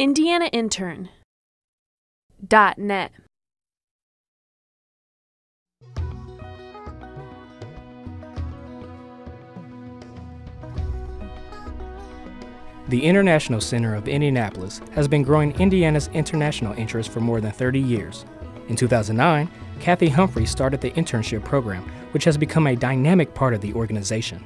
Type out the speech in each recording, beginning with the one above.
INTERNnet. The International Center of Indianapolis has been growing Indiana's international interest for more than 30 years. In 2009, Kathy Humphrey started the internship program, which has become a dynamic part of the organization.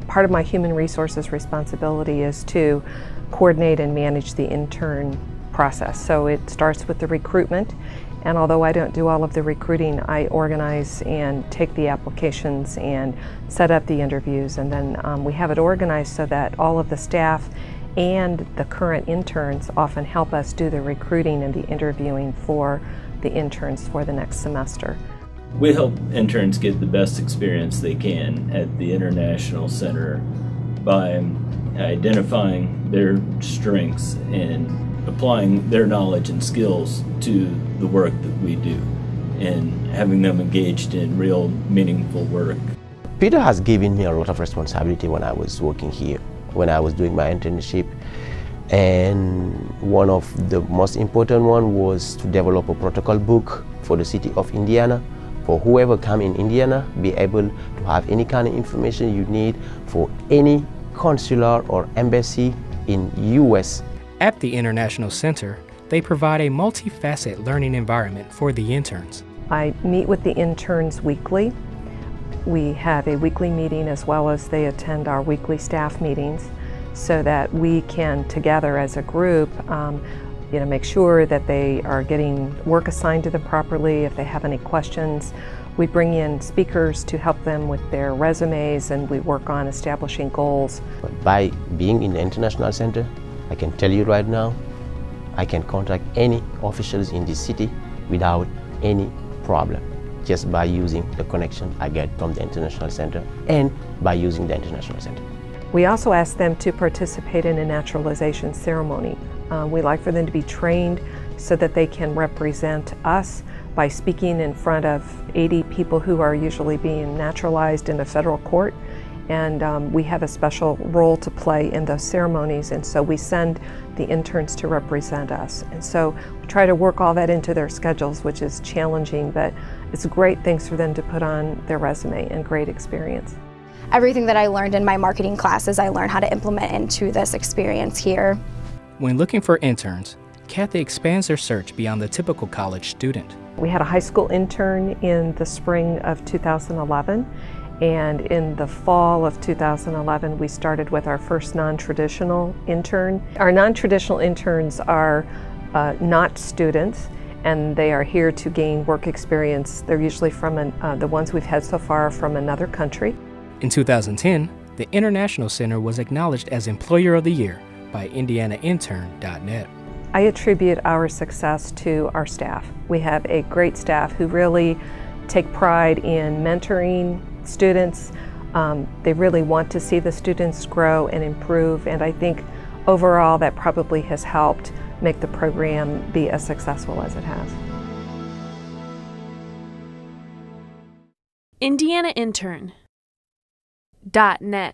Part of my human resources responsibility is to coordinate and manage the intern process. So it starts with the recruitment, and although I don't do all of the recruiting, I organize and take the applications and set up the interviews, and then we have it organized so that all of the staff and the current interns often help us do the recruiting and the interviewing for the interns for the next semester. We help interns get the best experience they can at the International Center by identifying their strengths and applying their knowledge and skills to the work that we do and having them engaged in real meaningful work. Peter has given me a lot of responsibility when I was working here, when I was doing my internship, and one of the most important one was to develop a protocol book for the city of Indiana, for whoever come in Indiana, be able to have any kind of information you need for any consular or embassy in US. At the International Center, they provide a multifaceted learning environment for the interns. I meet with the interns weekly. We have a weekly meeting as well as they attend our weekly staff meetings so that we can together as a group make sure that they are getting work assigned to them properly. If they have any questions, we bring in speakers to help them with their resumes, and we work on establishing goals. But by being in the International Center, I can tell you right now, I can contact any officials in this city without any problem, just by using the connection I get from the International Center and by using the International Center. We also ask them to participate in a naturalization ceremony. We like for them to be trained so that they can represent us by speaking in front of 80 people who are usually being naturalized in a federal court. And we have a special role to play in those ceremonies, and so we send the interns to represent us. And so we try to work all that into their schedules, which is challenging, but it's great things for them to put on their resume and great experience. Everything that I learned in my marketing classes, I learned how to implement into this experience here. When looking for interns, Kathy expands their search beyond the typical college student. We had a high school intern in the spring of 2011, and in the fall of 2011 we started with our first non-traditional intern. Our non-traditional interns are not students, and they are here to gain work experience. They're usually from the ones we've had so far from another country. In 2010, the International Center was acknowledged as Employer of the Year by InterNnet. I attribute our success to our staff. We have a great staff who really take pride in mentoring students. They really want to see the students grow and improve, and I think overall that probably has helped make the program be as successful as it has. InterNnet.